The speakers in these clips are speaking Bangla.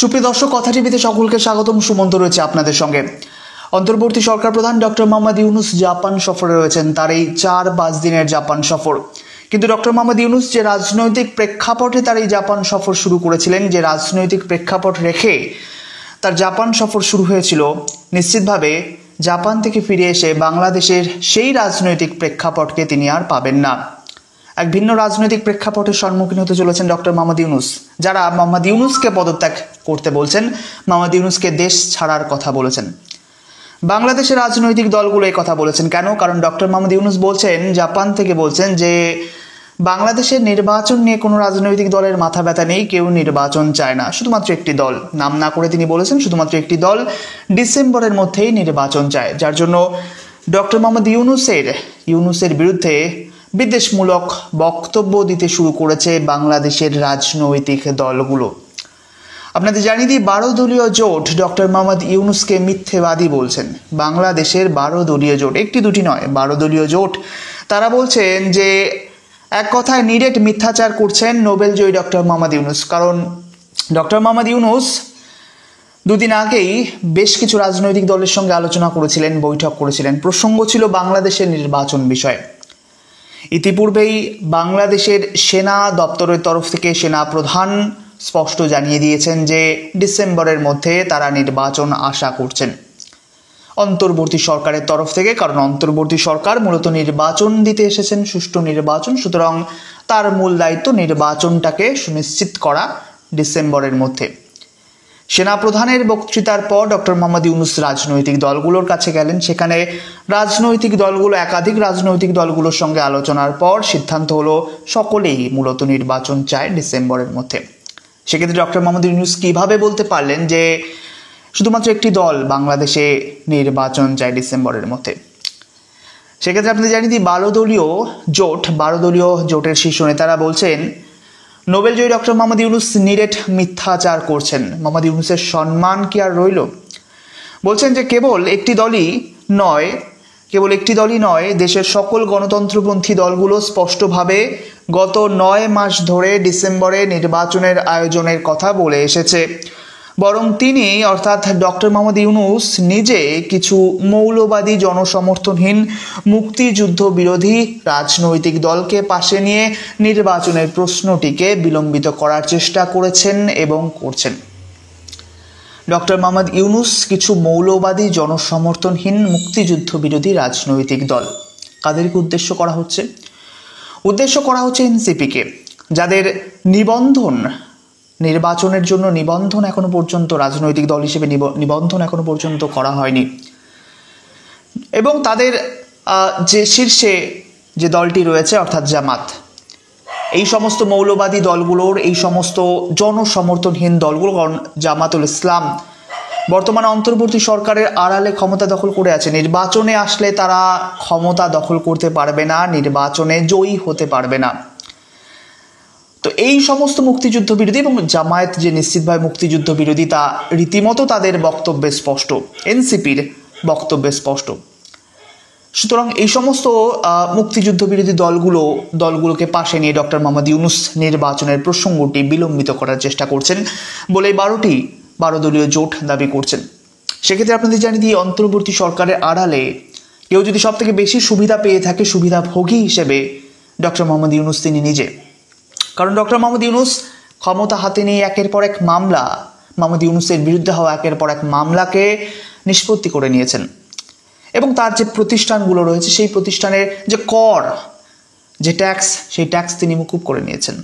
সুপ্রিয় দর্শক, কথা টিভিতে সকলকে স্বাগতম। সুমন্ত রয়েছে আপনাদের সঙ্গে। অন্তর্বর্তী সরকার প্রধান ডক্টর মোহাম্মদ ইউনূস জাপান সফরে রয়েছেন। তার এই 4-5 দিনের জাপান সফর। কিন্তু ডক্টর মোহাম্মদ ইউনূস যে রাজনৈতিক প্রেক্ষাপটে তার এই জাপান সফর শুরু করেছিলেন, যে রাজনৈতিক প্রেক্ষাপট রেখে তার জাপান সফর শুরু হয়েছিল, নিশ্চিতভাবে জাপান থেকে ফিরে এসে বাংলাদেশের সেই রাজনৈতিক প্রেক্ষাপটকে তিনি আর পাবেন না। এক ভিন্ন রাজনৈতিক প্রেক্ষাপটের সম্মুখীন হতে চলেছেন ডক্টর মোহাম্মদ ইউনূস। যারা মোহাম্মদ ইউনূসকে পদত্যাগ করতে বলছেন, মোহাম্মদ ইউনূসকে দেশ ছাড়ার কথা বলেছেন, বাংলাদেশের রাজনৈতিক দলগুলো এই কথা বলেছেন। কেন? কারণ ডক্টর মোহাম্মদ ইউনূস বলছেন, জাপান থেকে বলছেন যে বাংলাদেশের নির্বাচন নিয়ে কোনো রাজনৈতিক দলের মাথা ব্যথা নেই, কেউ নির্বাচন চায় না, শুধুমাত্র একটি দল, নাম না করে তিনি বলেছেন শুধুমাত্র একটি দল ডিসেম্বরের মধ্যেই নির্বাচন চায়। যার জন্য ডক্টর মোহাম্মদ ইউনূসের বিরুদ্ধে বিদ্বেষমূলক বক্তব্য দিতে শুরু করেছে বাংলাদেশের রাজনৈতিক দলগুলো। আপনাদের জানিয়ে দিই, 12 দলীয় জোট ডক্টর মোহাম্মদ ইউনূসকে মিথ্যেবাদী বলছেন। বাংলাদেশের 12 দলীয় জোট, একটি দুটি নয়, 12 দলীয় জোট, তারা বলছেন যে এক কথায় নিরেট মিথ্যাচার করছেন নোবেলজয়ী ডক্টর মোহাম্মদ ইউনূস। কারণ ডক্টর মোহাম্মদ ইউনূস দুদিন আগেই বেশ কিছু রাজনৈতিক দলের সঙ্গে আলোচনা করেছিলেন, বৈঠক করেছিলেন। প্রসঙ্গ ছিল বাংলাদেশের নির্বাচন বিষয়ে। ইতিপূর্বেই বাংলাদেশের সেনা দপ্তরের তরফ থেকে সেনা প্রধান স্পষ্ট জানিয়ে দিয়েছেন যে ডিসেম্বরের মধ্যে তারা নির্বাচন আশা করছেন অন্তর্বর্তী সরকারের তরফ থেকে। কারণ অন্তর্বর্তী সরকার মূলত নির্বাচন দিতে এসেছেন, সুষ্ঠু নির্বাচন, সুতরাং তার মূল দায়িত্ব নির্বাচনটাকে সুনিশ্চিত করা ডিসেম্বরের মধ্যে। সেনাপ্রধানের বক্তৃতার পর ডক্টর মোহাম্মদ ইউনূস রাজনৈতিক দলগুলোর কাছে গেলেন। সেখানে একাধিক রাজনৈতিক দলগুলোর সঙ্গে আলোচনার পর সিদ্ধান্ত হলো সকলেই মূলত নির্বাচন চায় ডিসেম্বরের মধ্যে। সেক্ষেত্রে ডক্টর মোহাম্মদ ইউনূস কিভাবে বলতে পারলেন যে শুধুমাত্র একটি দল বাংলাদেশে নির্বাচন চায় ডিসেম্বরের মধ্যে? সেক্ষেত্রে আপনাদের জানিয়ে দিই, 12 দলীয় জোটের শীর্ষ নেতারা বলছেন নোবেলজয়ী ডক্টর মোহাম্মদ ইউনূস নিরেট মিথ্যাচার করছেন। মোহাম্মদ ইউনূসের সম্মান কি আর রইল? বলছেন যে কেবল একটি দলই নয়, দেশের সকল গণতন্ত্রপন্থী দলগুলো স্পষ্টভাবে গত 9 মাস ধরে ডিসেম্বরে নির্বাচনের আয়োজনের কথা বলে এসেছে। বরং তিনি অর্থাৎ ডক্টর মোহাম্মদ ইউনূস নিজে কিছু মৌলবাদী জনসমর্থনহীন মুক্তিযুদ্ধ বিরোধী রাজনৈতিক দলকে পাশে নিয়ে নির্বাচনের প্রশ্নটিকে বিলম্বিত করার চেষ্টা করেছেন এবং করছেন। ডক্টর মোহাম্মদ ইউনূস কিছু মৌলবাদী জনসমর্থনহীন মুক্তিযুদ্ধ বিরোধী রাজনৈতিক দল, কাদেরকে উদ্দেশ্য করা হচ্ছে? উদ্দেশ্য করা হচ্ছে এনসিপিকে, যাদের নির্বাচনের জন্য নিবন্ধন এখনো পর্যন্ত, রাজনৈতিক দল হিসেবে নিবন্ধন এখনো পর্যন্ত করা হয়নি। এবং তাদের যে শীর্ষে যে দলটি রয়েছে অর্থাৎ জামাত, এই সমস্ত মৌলবাদী দলগুলোর, এই সমস্ত জনসমর্থনহীন দলগুলো, কারণ জামাতুল ইসলাম বর্তমানে অন্তর্বর্তী সরকারের আড়ালে ক্ষমতা দখল করে আছে। নির্বাচনে আসলে তারা ক্ষমতা দখল করতে পারবে না, নির্বাচনে জয়ী হতে পারবে না। তো এই সমস্ত মুক্তিযুদ্ধ বিরোধী, এবং জামায়াত যে নিশ্চিতভাবে মুক্তিযুদ্ধ বিরোধী তা রীতিমতো তাদের বক্তব্যে স্পষ্ট, এনসিপির বক্তব্যে স্পষ্ট। সুতরাং এই সমস্ত মুক্তিযুদ্ধ বিরোধী দলগুলোকে পাশে নিয়ে ডক্টর মোহাম্মদ ইউনূস নির্বাচনের প্রসঙ্গটি বিলম্বিত করার চেষ্টা করছেন বলে 12 দলীয় জোট দাবি করছেন। সেক্ষেত্রে আপনাদের জানিয়ে দিই, অন্তর্বর্তী সরকারের আড়ালে কেউ যদি সব থেকে বেশি সুবিধা পেয়ে থাকে, সুবিধাভোগী হিসেবে ডক্টর মোহাম্মদ ইউনূস তিনি নিজে। কারণ ডক্টর মোহাম্মদ ইউনূস ক্ষমতা হাতে নিয়ে একের পর এক মামলা, মোহাম্মদ ইউনূসের বিরুদ্ধে হওয়া একের পর এক মামলাকে নিষ্পত্তি করে নিয়েছেন। এবং তার যে প্রতিষ্ঠানগুলো রয়েছে, সেই প্রতিষ্ঠানের যে কর, যে ট্যাক্স, সেই ট্যাক্স তিনি মুকুব করে নিয়েছেন।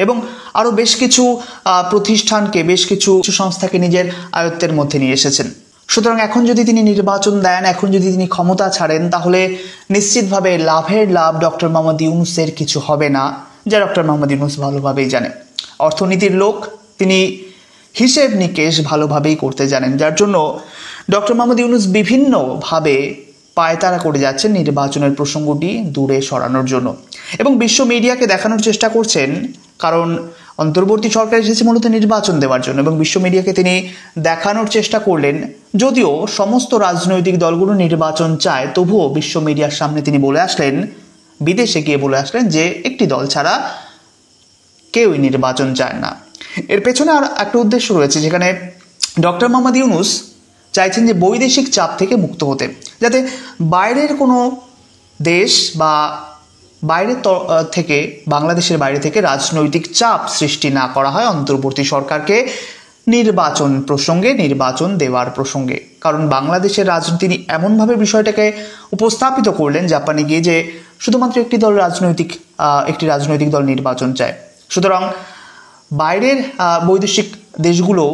এবং আরও বেশ কিছু প্রতিষ্ঠানকে, বেশ কিছু সংস্থাকে নিজের আয়ত্তের মধ্যে নিয়ে এসেছেন। সুতরাং এখন যদি তিনি নির্বাচন দেন, এখন যদি তিনি ক্ষমতা ছাড়েন, তাহলে নিশ্চিতভাবে লাভের লাভ ডক্টর মোহাম্মদ ইউনূসের কিছু হবে না, যা ডক্টর মোহাম্মদ ইউনূস ভালোভাবেই জানেন। অর্থনীতির লোক, তিনি হিসেব নিকেশ ভালোভাবেই করতে জানেন। যার জন্য ডক্টর মোহাম্মদ ইউনূস বিভিন্নভাবে পায়তারা করে যাচ্ছেন নির্বাচনের প্রসঙ্গটি দূরে সরানোর জন্য, এবং বিশ্ব মিডিয়াকে দেখানোর চেষ্টা করছেন। কারণ অন্তর্বর্তী সরকার এসেছে মূলত নির্বাচন দেওয়ার জন্য, এবং বিশ্ব মিডিয়াকে তিনি দেখানোর চেষ্টা করলেন যদিও সমস্ত রাজনৈতিক দলগুলো নির্বাচন চায়, তবুও বিশ্ব মিডিয়ার সামনে তিনি বলে আসলেন, বিদেশে গিয়ে বলে আসলেন যে একটি দল ছাড়া কেউই নির্বাচন চায় না। এর পেছনে আর একটা উদ্দেশ্য রয়েছে, যেখানে ডক্টর মোহাম্মদ ইউনূস চাইছেন যে বৈদেশিক চাপ থেকে মুক্ত হতে, যাতে বাইরের কোনো দেশ বা বাইরের থেকে, বাংলাদেশের বাইরে থেকে রাজনৈতিক চাপ সৃষ্টি না করা হয় অন্তর্বর্তী সরকারকে নির্বাচন প্রসঙ্গে, নির্বাচন দেওয়ার প্রসঙ্গে। কারণ বাংলাদেশের রাজনীতি এমনভাবে বিষয়টাকে উপস্থাপিত করলেন জাপানে গিয়ে যে শুধুমাত্র একটি রাজনৈতিক দল নির্বাচন চায়। সুতরাং বাইরের বৈদেশিক দেশগুলো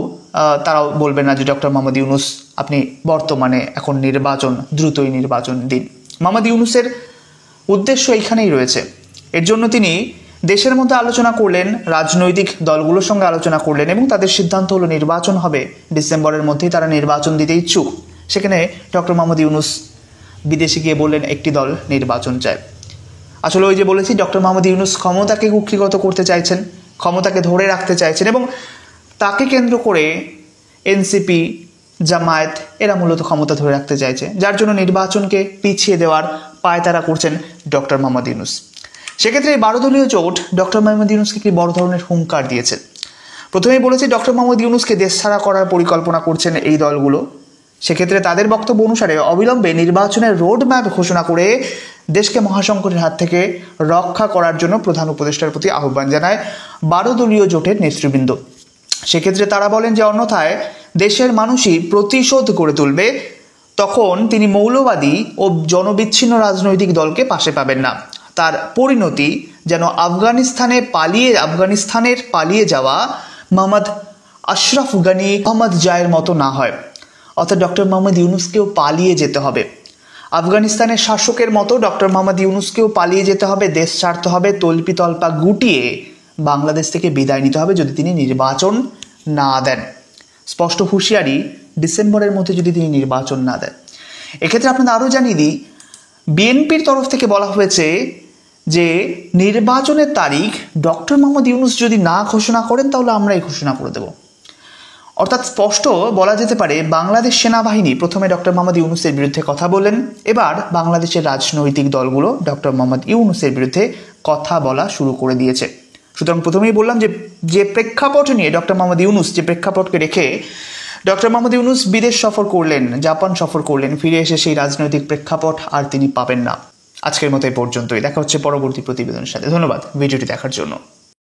তারাও বলবে না যে ডক্টর মোহাম্মদ ইউনূস আপনি বর্তমানে এখন দ্রুতই নির্বাচন দিন। মোহাম্মদ ইউনূসের উদ্দেশ্য এখানেই রয়েছে। এর জন্য তিনি দেশের মধ্যে আলোচনা করলেন, রাজনৈতিক দলগুলোর সঙ্গে আলোচনা করলেন এবং তাদের সিদ্ধান্ত হলো নির্বাচন হবে ডিসেম্বরের মধ্যেই, তারা নির্বাচন দিতে ইচ্ছুক। সেখানে ডক্টর মোহাম্মদ ইউনূস বিদেশে গিয়ে বললেন একটি দল নির্বাচন চায়। আসলে ওই যে বলেছি, ডক্টর মোহাম্মদ ইউনূস ক্ষমতাকে কুক্ষিগত করতে চাইছেন, ক্ষমতাকে ধরে রাখতে চাইছেন এবং তাকে কেন্দ্র করে এনসিপি, জামায়াত এরা মূলত ক্ষমতা ধরে রাখতে চাইছে, যার জন্য নির্বাচনকে পিছিয়ে দেওয়ার পায়তারা করছেন ডক্টর মোহাম্মদ ইউনূস। সেক্ষেত্রে এই 12 দলীয় জোট ডক্টর মোহাম্মদ ইউনূসকে একটি বড় ধরনের হুঙ্কার দিয়েছে। প্রথমেই বলেছে ডক্টর মোহাম্মদ ইউনূসকে দেশ ছাড়া করার পরিকল্পনা করছেন এই দলগুলো। সেক্ষেত্রে তাদের বক্তব্য অনুসারে অবিলম্বে নির্বাচনের রোড ম্যাপ ঘোষণা করে দেশকে মহাসংকটের হাত থেকে রক্ষা করার জন্য প্রধান উপদেষ্টার প্রতি আহ্বান জানায় 12 দলীয় জোটের নেতৃবৃন্দ। সেক্ষেত্রে তারা বলেন যে অন্যথায় দেশের মানুষই প্রতিশোধ গড়ে তুলবে, তখন তিনি মৌলবাদী ও জনবিচ্ছিন্ন রাজনৈতিক দলকে পাশে পাবেন না। তার পরিণতি যেন আফগানিস্তানের পালিয়ে যাওয়া মোহাম্মদ আশরাফ গানি, মোহাম্মদ জায়ের মতো না হয়। অর্থাৎ ডক্টর মোহাম্মদ ইউনূসকেও পালিয়ে যেতে হবে, আফগানিস্তানের শাসকের মতো ডক্টর মোহাম্মদ ইউনূসকেও পালিয়ে যেতে হবে, দেশ ছাড়তে হবে, তল্পিতল্পা গুটিয়ে বাংলাদেশ থেকে বিদায় নিতে হবে যদি তিনি নির্বাচন না দেন। স্পষ্ট হুঁশিয়ারি, ডিসেম্বরের মধ্যে যদি তিনি নির্বাচন না দেন। এক্ষেত্রে আপনাদের আরও জানিয়ে দিই, বিএনপির তরফ থেকে বলা হয়েছে যে নির্বাচনের তারিখ ডক্টর মোহাম্মদ ইউনূস যদি না ঘোষণা করেন তাহলে আমরাই ঘোষণা করে দেব। অর্থাৎ স্পষ্ট বলা যেতে পারে বাংলাদেশ সেনাবাহিনী প্রথমে ডক্টর মোহাম্মদ ইউনূসের বিরুদ্ধে কথা বললেন, এবার বাংলাদেশের রাজনৈতিক দলগুলো ডক্টর মোহাম্মদ ইউনূসের বিরুদ্ধে কথা বলা শুরু করে দিয়েছে। সুতরাং প্রথমেই বললাম যে প্রেক্ষাপট নিয়ে ডক্টর মোহাম্মদ ইউনূস, যে প্রেক্ষাপটকে রেখে ডক্টর মোহাম্মদ ইউনূস বিদেশ সফর করলেন, জাপান সফর করলেন, ফিরে এসে সেই রাজনৈতিক প্রেক্ষাপট আর তিনি পাবেন না। আজকের মতো এই পর্যন্তই। দেখা হচ্ছে পরবর্তী প্রতিবেদনের সাথে। ধন্যবাদ ভিডিওটি দেখার জন্য।